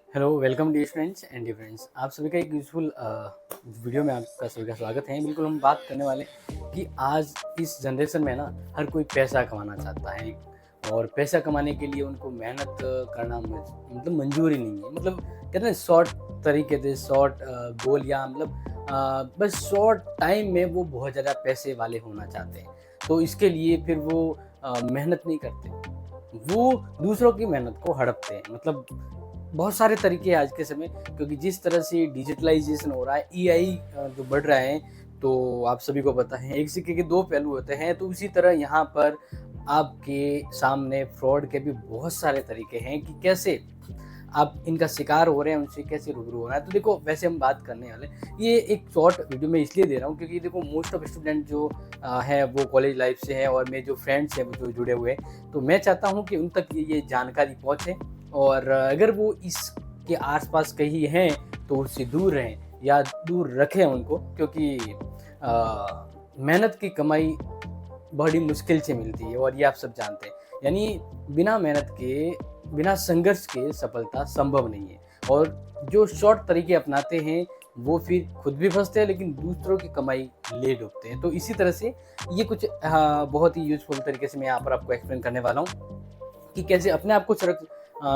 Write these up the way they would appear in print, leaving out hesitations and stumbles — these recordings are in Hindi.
Hello welcome dear friends and dear friends, आप सभी का एक यूज़फुल वीडियो में आपका सभी का स्वागत है। बिल्कुल हम बात करने वाले कि आज इस जनरेशन में ना हर कोई पैसा कमाना चाहता है और पैसा कमाने के लिए उनको मेहनत करना मतलब मंजूर ही नहीं है। मतलब कहते हैं शॉर्ट तरीके से शॉर्ट गोल या बस शॉर्ट टाइम में वो बहुत ज़्यादा पैसे वाले होना चाहते हैं। तो इसके लिए फिर वो मेहनत नहीं करते, वो दूसरों की मेहनत को हड़पते हैं। मतलब बहुत सारे तरीके हैं आज के समय, क्योंकि जिस तरह से डिजिटलाइजेशन हो रहा है, एआई जो बढ़ रहा है, तो आप सभी को पता है एक सिक्के के दो पहलू होते हैं। तो उसी तरह यहाँ पर आपके सामने फ्रॉड के भी बहुत सारे तरीके हैं कि कैसे आप इनका शिकार हो रहे हैं, उनसे कैसे रूबरू होना है। तो देखो, वैसे हम बात करने वाले, ये एक शॉर्ट वीडियो में इसलिए दे रहा हूँ क्योंकि देखो मोस्ट ऑफ स्टूडेंट जो है वो कॉलेज लाइफ से है और मेरे जो फ्रेंड्स हैं वो जो जुड़े हुए हैं, तो मैं चाहता हूँ कि उन तक ये जानकारी पहुँचे और अगर वो इसके आसपास कहीं हैं तो उससे दूर रहें या दूर रखें उनको, क्योंकि मेहनत की कमाई बड़ी मुश्किल से मिलती है और ये आप सब जानते हैं। यानी बिना मेहनत के, बिना संघर्ष के सफलता संभव नहीं है। और जो शॉर्ट तरीके अपनाते हैं वो फिर खुद भी फंसते हैं लेकिन दूसरों की कमाई ले डूबते हैं। तो इसी तरह से ये कुछ बहुत ही यूजफुल तरीके से मैं यहाँ पर आपको एक्सप्लेन करने वाला हूँ कि कैसे अपने आप को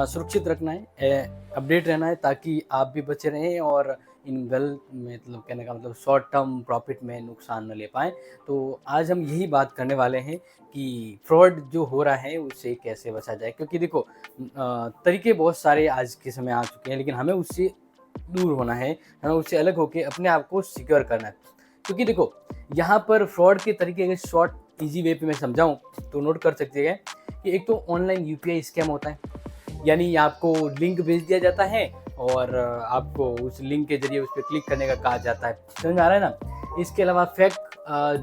सुरक्षित रखना है, अपडेट रहना है, ताकि आप भी बचे रहें और इन गलत, मतलब कहने का मतलब शॉर्ट टर्म प्रॉफिट में नुकसान न ले पाएँ। तो आज हम यही बात करने वाले हैं कि फ्रॉड जो हो रहा है उससे कैसे बचा जाए। क्योंकि देखो तरीके बहुत सारे आज के समय आ चुके हैं, लेकिन हमें उससे दूर होना है, हमें उससे अलग होके अपने आप को सिक्योर करना है। क्योंकि देखो, यहाँ पर फ्रॉड के तरीके अगर शॉर्ट ईजी वे पे मैं समझाऊँ तो नोट कर सकते हैं कि एक तो ऑनलाइन यूपीआई स्कैम होता है। यानी आपको लिंक भेज दिया जाता है और आपको उस लिंक के ज़रिए उस पे क्लिक करने का कहा जाता है। समझ में आ रहा है ना? इसके अलावा फेक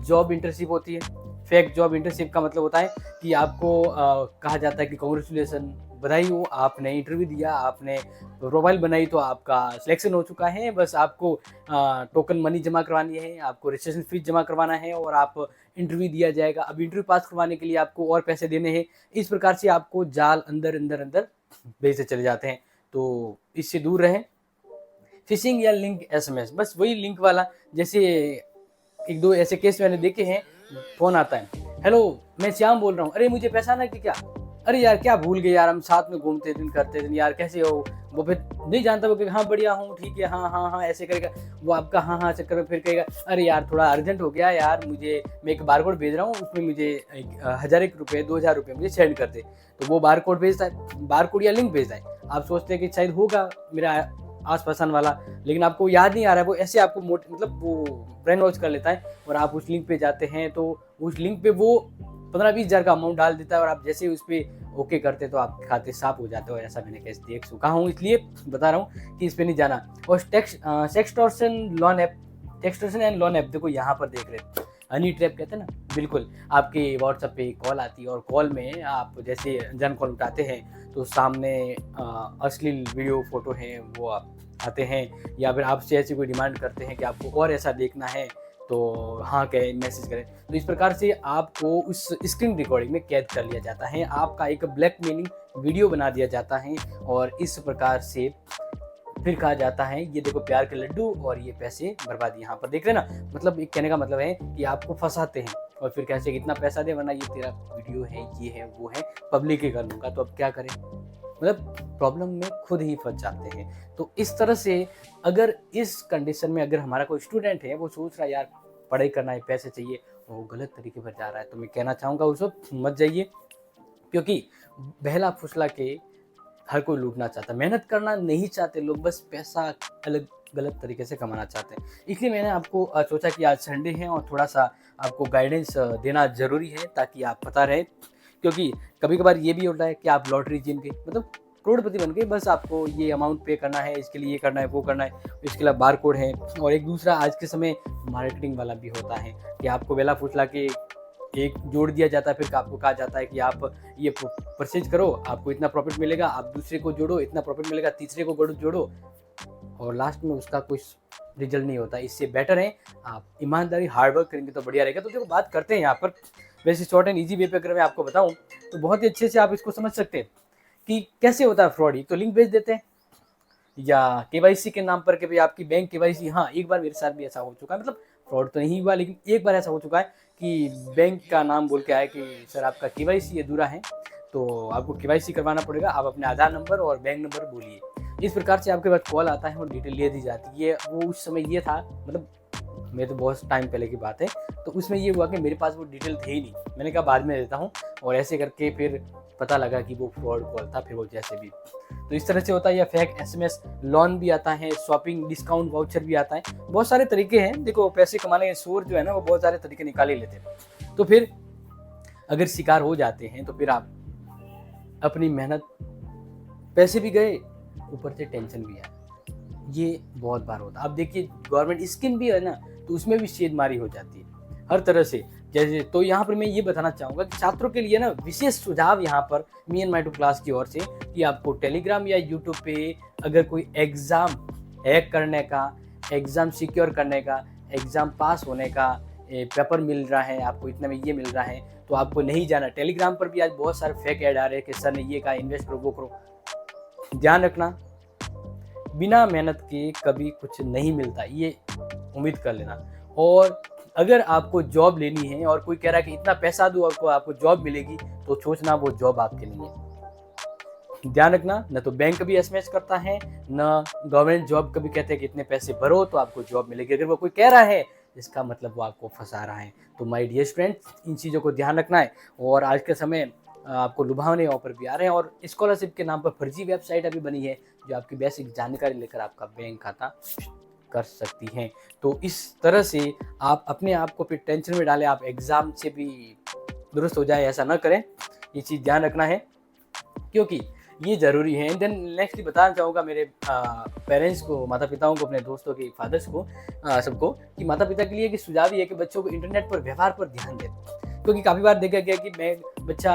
जॉब इंटर्नशिप होती है। फेक जॉब इंटर्नशिप का मतलब होता है कि आपको कहा जाता है कि कांग्रेचुलेसन, बधाई हो, आपने इंटरव्यू दिया, आपने प्रोफाइल बनाई तो आपका सिलेक्शन हो चुका है। बस आपको टोकन मनी जमा करवानी है, आपको रजिस्ट्रेशन फीस जमा करवाना है और आप इंटरव्यू दिया जाएगा। अब इंटरव्यू पास करवाने के लिए आपको और पैसे देने हैं। इस प्रकार से आपको जाल अंदर अंदर अंदर भेजते चले जाते हैं। तो इससे दूर रहें। फिशिंग या लिंक एसएमएस, बस वही लिंक वाला, जैसे एक दो ऐसे केस मैंने देखे हैं। फ़ोन आता है, हेलो मैं श्याम बोल रहा हूँ, अरे मुझे पहचाना कि क्या? अरे यार क्या भूल गए यार, हम साथ में घूमते दिन करते दिन, यार कैसे हो? वो फिर नहीं जानता, वो कहेगा हाँ बढ़िया हूँ, ठीक है, हाँ हाँ हाँ ऐसे करेगा। वो आपका हाँ हाँ चक्कर में फिर कहेगा, अरे यार थोड़ा अर्जेंट हो गया यार, मुझे मैं एक बार कोड भेज रहा हूँ, उसमें मुझे 1001 रुपये 2000 रुपये मुझे सेंड कर दे। तो वो बार कोड भेजता है, बार कोड या लिंक भेजता है। आप सोचते हैं कि शायद होगा मेरा आस पहचान वाला, लेकिन आपको याद नहीं आ रहा है। वो ऐसे आपको मतलब वो ब्रेन वॉश कर लेता है और आप उस लिंक पे जाते हैं तो उस लिंक पे वो 15-20 हज़ार का अमाउंट डाल देता है और आप जैसे ही उस पर ओके करते तो आपके खाते साफ हो जाते हो। ऐसा मैंने केस देख चुका हूँ, इसलिए बता रहा हूँ कि इस पर नहीं जाना। और sextortion loan app, sextortion and loan app, देखो यहाँ पर देख रहे हनी ट्रैप कहते हैं ना, बिल्कुल आपके व्हाट्सएप पे कॉल आती है और कॉल में आप जैसे अनजान कॉल उठाते हैं तो सामने अश्लील वीडियो फोटो हैं वो आप आते हैं, या फिर आपसे ऐसी कोई डिमांड करते हैं कि आपको और ऐसा देखना है तो हाँ कहें, मैसेज करें। तो इस प्रकार से आपको उस स्क्रीन रिकॉर्डिंग में कैद कर लिया जाता है, आपका एक ब्लैकमेलिंग वीडियो बना दिया जाता है और इस प्रकार से फिर कहा जाता है ये देखो प्यार के लड्डू और ये पैसे बर्बादी। यहाँ पर देख रहे हैं ना, मतलब एक कहने का मतलब है कि आपको फंसाते हैं और फिर कैसे इतना पैसा दे वरना ये तेरा वीडियो है, ये है, वो है, पब्लिक ही कर लूँगा। तो अब क्या करें? मतलब प्रॉब्लम में खुद ही फंस जाते हैं। तो इस तरह से अगर इस कंडीशन में अगर हमारा कोई स्टूडेंट है वो सोच रहा है यार पढ़ाई करना है, पैसे चाहिए, और वो गलत तरीके पर जा रहा है, तो मैं कहना चाहूँगा उस वक्त मत जाइए। क्योंकि बहला फुसला के हर कोई लूटना चाहता है, मेहनत करना नहीं चाहते लोग, बस पैसा अलग गलत तरीके से कमाना चाहते हैं। इसलिए मैंने आपको सोचा कि आज संडे है और थोड़ा सा आपको गाइडेंस देना ज़रूरी है ताकि आप पता रहे। क्योंकि कभी कभार ये भी होता है कि आप लॉटरी जीत गए, मतलब करोड़पति बन गए, बस आपको ये अमाउंट पे करना है, इसके लिए ये करना है, वो करना है, इसके लिए बार कोड है। और एक दूसरा आज के समय मार्केटिंग वाला भी होता है कि आपको बेला फुसला के एक जोड़ दिया जाता है, फिर आपको कहा जाता है कि आप ये परचेज करो, आपको इतना प्रॉफिट मिलेगा, आप दूसरे को जोड़ो, इतना प्रॉफिट मिलेगा, तीसरे को जोड़ो, और लास्ट में उसका कुछ रिजल्ट नहीं होता। इससे बेटर है आप ईमानदारी हार्ड वर्क करेंगे तो बढ़िया रहेगा। तो देखो बात करते हैं यहाँ पर, वैसे शॉर्ट एंड ईजी वे पे अगर मैं आपको बताऊँ तो बहुत ही अच्छे से आप इसको समझ सकते हैं कि कैसे होता है फ्रॉड। ही तो लिंक भेज देते हैं, या केवाईसी के नाम पर कि भाई आपकी बैंक केवाईसी, हाँ एक बार मेरे साथ भी ऐसा हो चुका है, मतलब फ्रॉड तो नहीं हुआ लेकिन एक बार ऐसा हो चुका है कि बैंक का नाम बोल के आया कि सर आपका केवाईसी अधूरा है, तो आपको केवाईसी करवाना पड़ेगा, आप अपने आधार नंबर और बैंक नंबर बोलिए। इस प्रकार से आपके पास कॉल आता है और डिटेल ले दी जाती है। वो उस समय ये था, मतलब मेरे तो बहुत टाइम पहले की बात है, तो उसमें ये हुआ कि मेरे पास वो डिटेल थे ही नहीं, मैंने कहा बाद में देता हूँ, और ऐसे करके फिर पता लगा कि वो फ्रॉड कॉल था। फिर वो जैसे भी, तो इस तरह से होता है। या फेक एसएमएस लोन भी आता है, शॉपिंग डिस्काउंट वाउचर भी आता है, बहुत सारे तरीके हैं। देखो पैसे कमाने के सोर्स जो है ना वो बहुत सारे तरीके निकाल ही लेते हैं। तो फिर अगर शिकार हो जाते हैं तो फिर आप अपनी मेहनत, पैसे भी गए, ऊपर से टेंशन भी आया। ये बहुत बार होता है। अब देखिए गवर्नमेंट स्कीम भी है ना, तो उसमें भी शेदमारी हो जाती है हर तरह से। जैसे तो यहाँ पर मैं ये बताना चाहूँगा कि छात्रों के लिए ना विशेष सुझाव यहाँ पर me and my two class की ओर से, कि आपको टेलीग्राम या यूट्यूब पे अगर कोई एग्ज़ाम हैक करने का, एग्ज़ाम सिक्योर करने का, एग्ज़ाम पास होने का पेपर मिल रहा है, आपको इतने में ये मिल रहा है, तो आपको नहीं जाना। टेलीग्राम पर भी आज बहुत सारे फेक ऐड आ रहे हैं कि सर ने ये कहा, इन्वेस्ट करो, वो करो। ध्यान रखना, बिना मेहनत के कभी कुछ नहीं मिलता, ये उम्मीद कर लेना। और अगर आपको जॉब लेनी है और कोई कह रहा है कि इतना पैसा दो आपको जॉब मिलेगी, तो सोचना वो जॉब आपके लिए है। ध्यान रखना, न तो बैंक कभी एसएमएस करता है, न गवर्नमेंट जॉब कभी कहते हैं कि इतने पैसे भरो तो आपको जॉब मिलेगी। अगर वो कोई कह रहा है, इसका मतलब वो आपको फंसा रहा है। तो माय डियर फ्रेंड्स, इन चीज़ों को ध्यान रखना है। और आज के समय आपको लुभावने ऑफर भी आ रहे हैं, और स्कॉलरशिप के नाम पर फर्जी वेबसाइट अभी बनी है जो आपकी बेसिक जानकारी लेकर आपका बैंक खाता कर सकती हैं। तो इस तरह से आप अपने आप को फिर टेंशन में डालें, आप एग्ज़ाम से भी दुरुस्त हो जाए, ऐसा ना करें। ये चीज़ ध्यान रखना है, क्योंकि ये ज़रूरी है। देन नेक्स्टली बताना चाहूँगा मेरे पेरेंट्स को, माता पिताओं को, अपने दोस्तों के फादर्स को, सबको, कि माता पिता के लिए कि सुझाव ये है कि बच्चों को इंटरनेट पर व्यवहार पर ध्यान दें। क्योंकि काफ़ी बार देखा गया कि बच्चा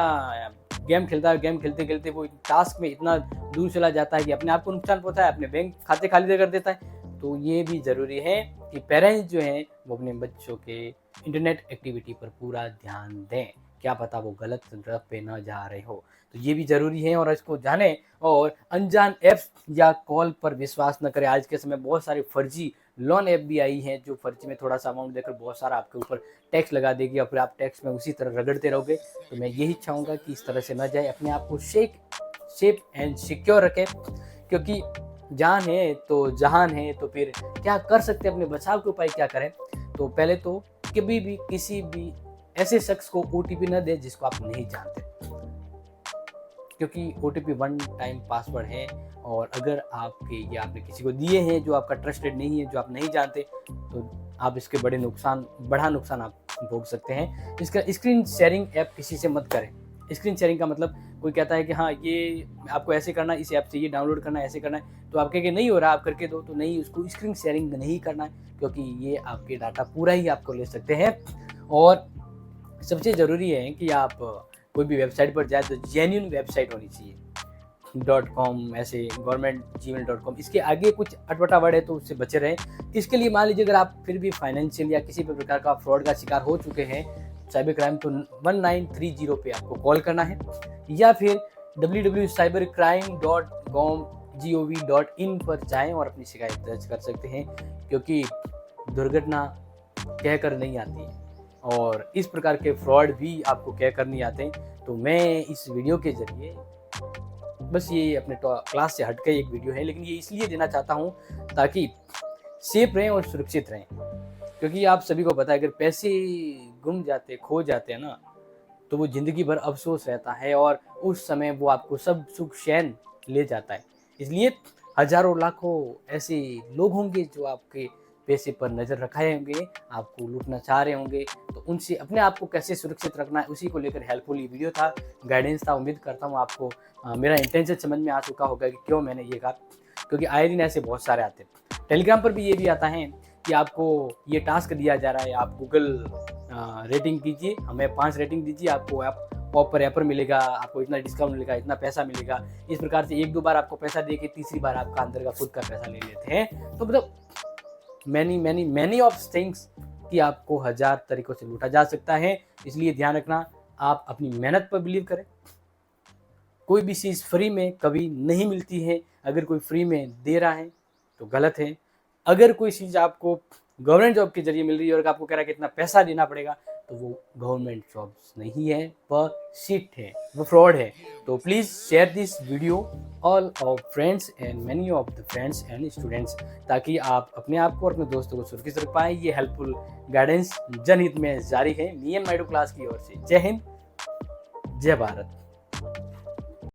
गेम खेलता है, गेम खेलते खेलते वो टास्क में इतना दूर चला जाता है कि अपने आप को नुकसान पहुंचता है, अपने बैंक खाते खाली कर देता है। तो ये भी ज़रूरी है कि पेरेंट्स जो हैं वो अपने बच्चों के इंटरनेट एक्टिविटी पर पूरा ध्यान दें। क्या पता वो गलत तरफ पे ना जा रहे हो, तो ये भी ज़रूरी है। और इसको जानें, और अनजान ऐप्स या कॉल पर विश्वास न करें। आज के समय बहुत सारे फर्जी लोन ऐप भी आई हैं जो फर्जी में थोड़ा सा अमाउंट देकर बहुत सारा आपके ऊपर टैक्स लगा देगी, और फिर आप टैक्स में उसी तरह रगड़ते रहोगे। तो मैं यही चाहूँगा कि इस तरह से ना जाए, अपने आप को सेफ एंड सिक्योर रखें, क्योंकि जान है तो जहान है। तो फिर क्या कर सकते हैं, अपने बचाव के उपाय क्या करें? तो पहले तो कभी भी किसी भी ऐसे शख्स को ओटीपी न दे जिसको आप नहीं जानते, क्योंकि ओटीपी वन टाइम पासवर्ड है। और अगर ये आपने किसी को दिए हैं जो आपका ट्रस्टेड नहीं है, जो आप नहीं जानते, तो आप इसके बड़ा नुकसान आप भोग सकते हैं। इसका स्क्रीन शेयरिंग ऐप किसी से मत करें। स्क्रीन शेयरिंग का मतलब, कोई कहता है कि हाँ ये आपको ऐसे करना है, इस ऐप से ये डाउनलोड करना है, ऐसे करना है, तो आप कहेंगे नहीं हो रहा, आप करके दो, तो नहीं, उसको स्क्रीन शेयरिंग नहीं करना है, क्योंकि ये आपके डाटा पूरा ही आपको ले सकते हैं। और सबसे ज़रूरी है कि आप कोई भी वेबसाइट पर जाए तो जेन्युइन वेबसाइट होनी चाहिए। .com, ऐसे government.gmail.com, इसके आगे कुछ अटपटा वर्ड है तो उससे बचे रहें। इसके लिए मान लीजिए अगर आप फिर भी फाइनेंशियल या किसी भी प्रकार का फ्रॉड का शिकार हो चुके हैं, साइबर क्राइम, तो 1930 पे आपको कॉल करना है, या फिर www.cybercrime.gov.in पर जाएं और अपनी शिकायत दर्ज कर सकते हैं, क्योंकि दुर्घटना कहकर नहीं आती है और इस प्रकार के फ्रॉड भी आपको कहकर नहीं आते। तो मैं इस वीडियो के जरिए, बस ये अपने क्लास से हटकर एक वीडियो है, लेकिन ये इसलिए देना चाहता हूँ ताकि सेफ रहें और सुरक्षित रहें। क्योंकि आप सभी को पता है, अगर पैसे गुम जाते, खो जाते हैं ना, तो वो ज़िंदगी भर अफसोस रहता है, और उस समय वो आपको सब सुख चैन ले जाता है। इसलिए हज़ारों लाखों ऐसे लोग होंगे जो आपके पैसे पर नज़र रखाए होंगे, आपको लूटना चाह रहे होंगे, तो उनसे अपने आप को कैसे सुरक्षित रखना है, उसी को लेकर हेल्पफुल ये वीडियो था, गाइडेंस था। उम्मीद करता हूँ आपको मेरा इंटेंशन समझ में आ चुका होगा कि क्यों मैंने ये कहा, क्योंकि आए दिन ऐसे बहुत सारे आते हैं। टेलीग्राम पर भी ये भी आता है कि आपको ये टास्क दिया जा रहा है, आप गूगल रेटिंग कीजिए, हमें 5 रेटिंग दीजिए, आपको ऑफर मिलेगा, आपको इतना डिस्काउंट मिलेगा, इतना पैसा मिलेगा। इस प्रकार से 1-2 बार आपको पैसा दे के तीसरी बार आपका अंदर का खुद का पैसा ले लेते हैं। तो मतलब मैनी ऑफ थिंग्स कि आपको 1000 तरीकों से लूटा जा सकता है। इसलिए ध्यान रखना, आप अपनी मेहनत पर बिलीव करें, कोई भी चीज़ फ्री में कभी नहीं मिलती है। अगर कोई फ्री में दे रहा है तो गलत है। अगर कोई चीज़ आपको गवर्नमेंट जॉब के ज़रिए मिल रही है और आपको कह रहा है कि इतना पैसा देना पड़ेगा, तो वो गवर्नमेंट जॉब्स नहीं है, वह शिट है, वो फ्रॉड है। तो please share this video all of friends and many of the friends and students, ताकि आप अपने आप को और अपने दोस्तों को सुरक्षित रख पाएँ। ये हेल्पफुल गाइडेंस जनहित में जारी है मी एंड माइडू क्लास की ओर से। जय हिंद, जय भारत।